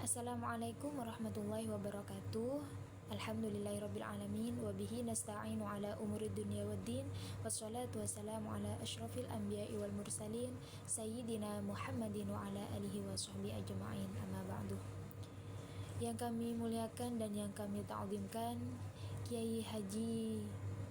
Assalamualaikum warahmatullahi wabarakatuh. Alhamdulillahirabbil alamin wa bihi nasta'inu ala umurid dunya waddin wassalatu wassalamu ala asyrafil anbiya'i wal mursalin sayyidina Muhammadin wa ala alihi wa sahbihi ajma'in, amma ba'du. Yang kami muliakan dan yang kami ta'zimkan, Kiai Haji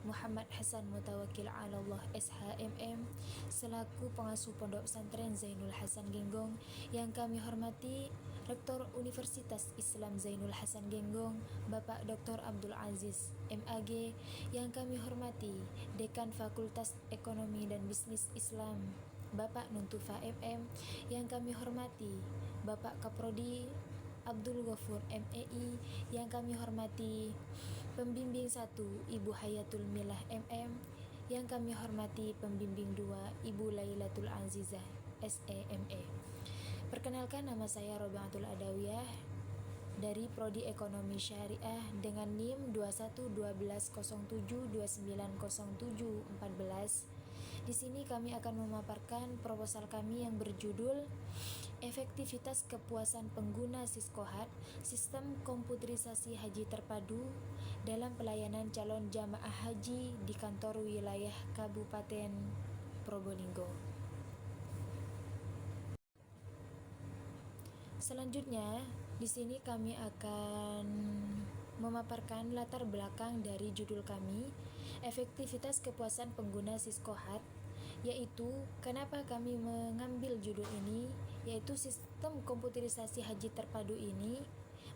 Muhammad Hasan Mutawakkil Allah SHMM selaku pengasuh Pondok Pesantren Zainul Hasan Genggong. Yang kami hormati Rektor Universitas Islam Zainul Hasan Genggong Bapak Dr. Abdul Aziz MAG. Yang kami hormati Dekan Fakultas Ekonomi dan Bisnis Islam Bapak Nuntufa MM. Yang kami hormati Bapak Kaprodi Abdul Ghafur MEI. Yang kami hormati Pembimbing 1 Ibu Hayatul Milah MM. Yang kami hormati Pembimbing 2 Ibu Lailatul Azizah SEME. Perkenalkan, nama saya Robiatul Adawiyah dari Prodi Ekonomi Syariah dengan NIM 211207290714. Di sini kami akan memaparkan proposal kami yang berjudul Efektivitas Kepuasan Pengguna Siskohat Sistem Komputerisasi Haji Terpadu dalam Pelayanan Calon Jamaah Haji di Kantor Wilayah Kabupaten Probolinggo. Selanjutnya, di sini kami akan memaparkan latar belakang dari judul kami, Efektivitas Kepuasan Pengguna Siskohat, yaitu kenapa kami mengambil judul ini, yaitu sistem komputerisasi haji terpadu ini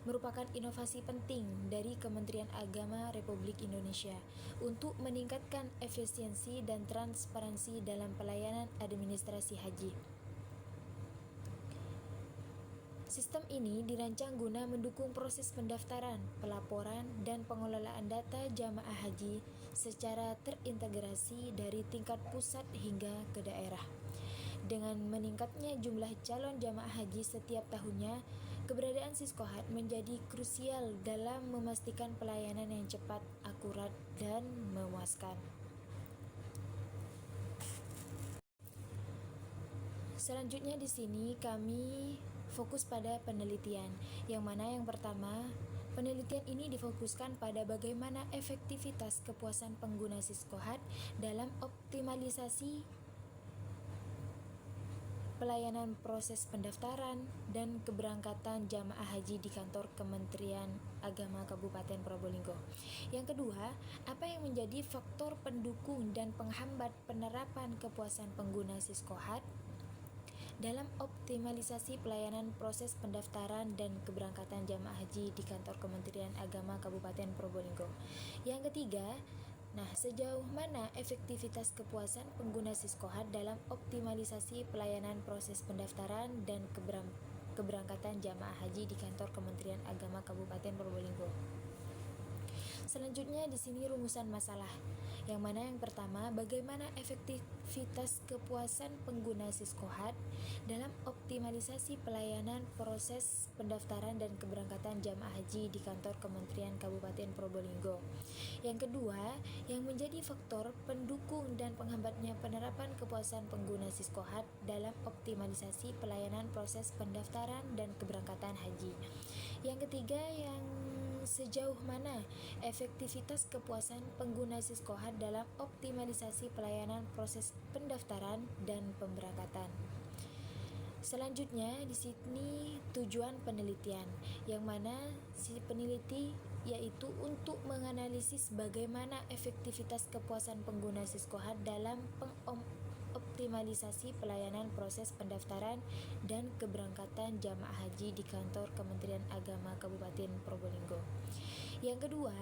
merupakan inovasi penting dari Kementerian Agama Republik Indonesia untuk meningkatkan efisiensi dan transparansi dalam pelayanan administrasi haji. Sistem ini dirancang guna mendukung proses pendaftaran, pelaporan, dan pengelolaan data jamaah haji secara terintegrasi dari tingkat pusat hingga ke daerah. Dengan meningkatnya jumlah calon jamaah haji setiap tahunnya, keberadaan Siskohat menjadi krusial dalam memastikan pelayanan yang cepat, akurat, dan memuaskan. Selanjutnya di sini kami fokus pada penelitian, yang mana yang pertama, penelitian ini difokuskan pada bagaimana efektivitas kepuasan pengguna Siskohat dalam optimalisasi pelayanan proses pendaftaran dan keberangkatan jamaah haji di kantor Kementerian Agama Kabupaten Probolinggo. Yang kedua, apa yang menjadi faktor pendukung dan penghambat penerapan kepuasan pengguna Siskohat dalam optimalisasi pelayanan proses pendaftaran dan keberangkatan jamaah haji di kantor Kementerian Agama Kabupaten Probolinggo. Yang ketiga, sejauh mana efektivitas kepuasan pengguna Siskohat dalam optimalisasi pelayanan proses pendaftaran dan keberangkatan jamaah haji di kantor Kementerian Agama Kabupaten Probolinggo. Selanjutnya di sini rumusan masalah, yang mana yang pertama, bagaimana efektivitas kepuasan pengguna Siskohat dalam optimalisasi pelayanan proses pendaftaran dan keberangkatan jamaah haji di kantor Kementerian Kabupaten Probolinggo. Yang kedua, yang menjadi faktor pendukung dan penghambatnya penerapan kepuasan pengguna Siskohat dalam optimalisasi pelayanan proses pendaftaran dan keberangkatan haji. Yang ketiga, yang sejauh mana efektivitas kepuasan pengguna Siskohat dalam optimalisasi pelayanan proses pendaftaran dan pemberangkatan. Selanjutnya di sini tujuan penelitian, yang mana si peneliti yaitu untuk menganalisis bagaimana efektivitas kepuasan pengguna Siskohat dalam optimalisasi pelayanan proses pendaftaran dan keberangkatan jamaah haji di kantor Kementerian Agama Kabupaten Probolinggo. Yang kedua,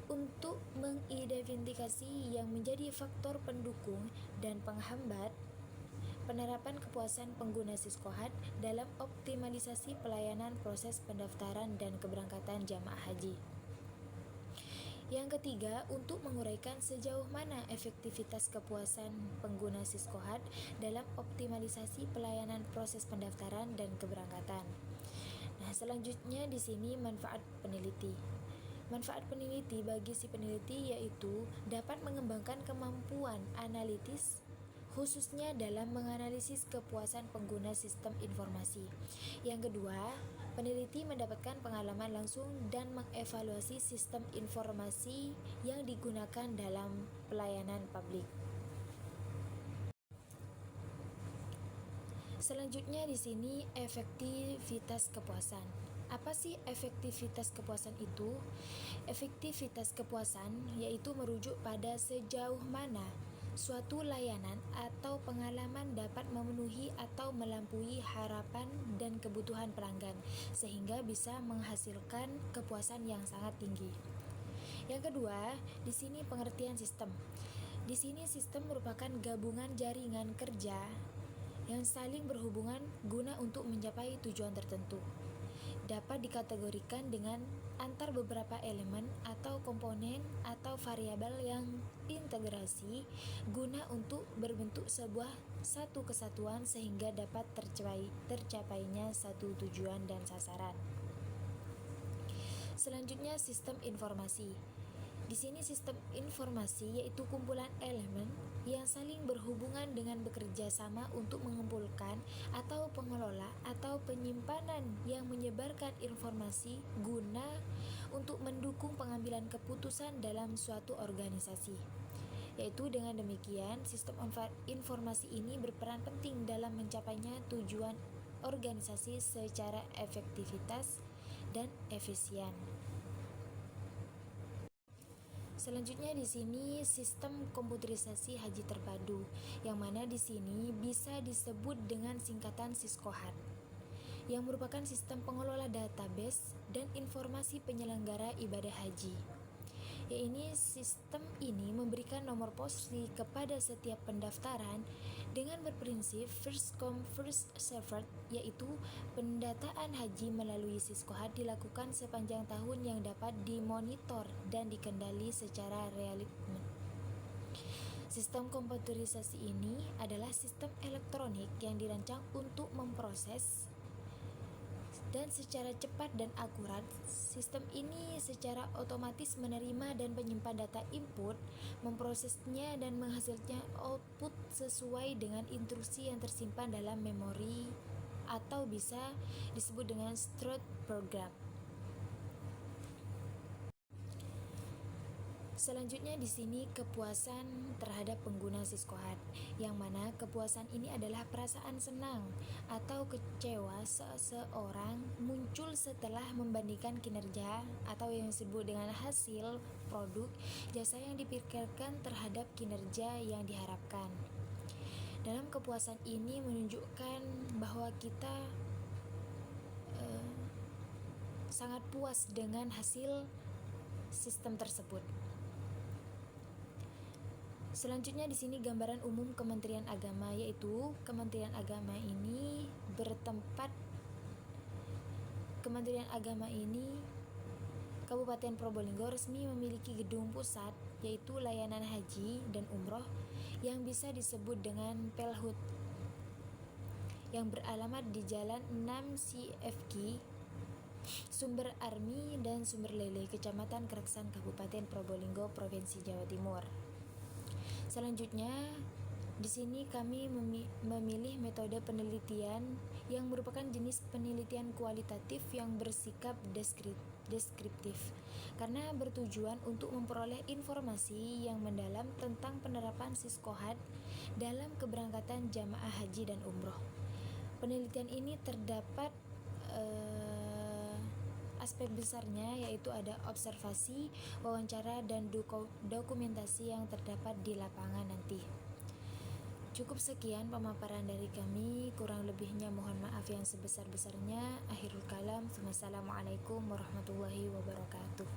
untuk mengidentifikasi yang menjadi faktor pendukung dan penghambat penerapan kepuasan pengguna Siskohat dalam optimalisasi pelayanan proses pendaftaran dan keberangkatan jamaah haji. Yang ketiga, untuk menguraikan sejauh mana efektivitas kepuasan pengguna Siskohat dalam optimalisasi pelayanan proses pendaftaran dan keberangkatan. Selanjutnya di sini manfaat peneliti. Manfaat peneliti bagi si peneliti yaitu dapat mengembangkan kemampuan analitis khususnya dalam menganalisis kepuasan pengguna sistem informasi. Yang kedua, peneliti mendapatkan pengalaman langsung dan mengevaluasi sistem informasi yang digunakan dalam pelayanan publik. Selanjutnya di sini efektivitas kepuasan. Apa sih efektivitas kepuasan itu? Efektivitas kepuasan yaitu merujuk pada sejauh mana suatu layanan atau pengalaman dapat memenuhi atau melampaui harapan dan kebutuhan pelanggan sehingga bisa menghasilkan kepuasan yang sangat tinggi. Yang kedua, di sini pengertian sistem. Di sini sistem merupakan gabungan jaringan kerja yang saling berhubungan guna untuk mencapai tujuan tertentu. Dapat dikategorikan dengan antar beberapa elemen atau komponen atau variabel yang integrasi guna untuk berbentuk sebuah satu kesatuan sehingga dapat tercapainya satu tujuan dan sasaran. Selanjutnya sistem informasi. Di sini sistem informasi yaitu kumpulan elemen yang saling berhubungan dengan bekerja sama untuk mengumpulkan atau pengelola atau penyimpanan yang menyebarkan informasi guna untuk mendukung pengambilan keputusan dalam suatu organisasi. Yaitu dengan demikian sistem informasi ini berperan penting dalam mencapainya tujuan organisasi secara efektivitas dan efisien. Selanjutnya di sini sistem komputerisasi haji terpadu, yang mana di sini bisa disebut dengan singkatan Siskohat, yang merupakan sistem pengelola database dan informasi penyelenggara ibadah haji. Sistem ini memberikan nomor polisi kepada setiap pendaftaran dengan berprinsip first come first served, yaitu pendataan haji melalui Siskohat dilakukan sepanjang tahun yang dapat dimonitor dan dikendali secara real-time. Sistem komputerisasi ini adalah sistem elektronik yang dirancang untuk memproses dan secara cepat dan akurat. Sistem ini secara otomatis menerima dan menyimpan data input, memprosesnya dan menghasilkan output sesuai dengan instruksi yang tersimpan dalam memori atau bisa disebut dengan stored program. Selanjutnya di sini kepuasan terhadap pengguna Siskohat, yang mana kepuasan ini adalah perasaan senang atau kecewa seseorang muncul setelah membandingkan kinerja atau yang disebut dengan hasil, produk, jasa yang dipikirkan terhadap kinerja yang diharapkan. Dalam kepuasan ini menunjukkan bahwa kita sangat puas dengan hasil sistem tersebut. Selanjutnya di sini gambaran umum Kementerian Agama, yaitu Kementerian Agama ini Kabupaten Probolinggo resmi memiliki gedung pusat yaitu layanan haji dan umroh yang bisa disebut dengan Pelhut, yang beralamat di Jalan 6 CFQ Sumber Armi dan Sumber Lele, Kecamatan Kereksan, Kabupaten Probolinggo, Provinsi Jawa Timur. Selanjutnya, di sini kami memilih metode penelitian yang merupakan jenis penelitian kualitatif yang bersikap deskriptif karena bertujuan untuk memperoleh informasi yang mendalam tentang penerapan Siskohat dalam keberangkatan jamaah haji dan umroh. Penelitian ini terdapat aspek besarnya, yaitu ada observasi, wawancara, dan dokumentasi yang terdapat di lapangan nanti. Cukup sekian pemaparan dari kami, kurang lebihnya mohon maaf yang sebesar-besarnya. Akhirul kalam, wassalamualaikum warahmatullahi wabarakatuh.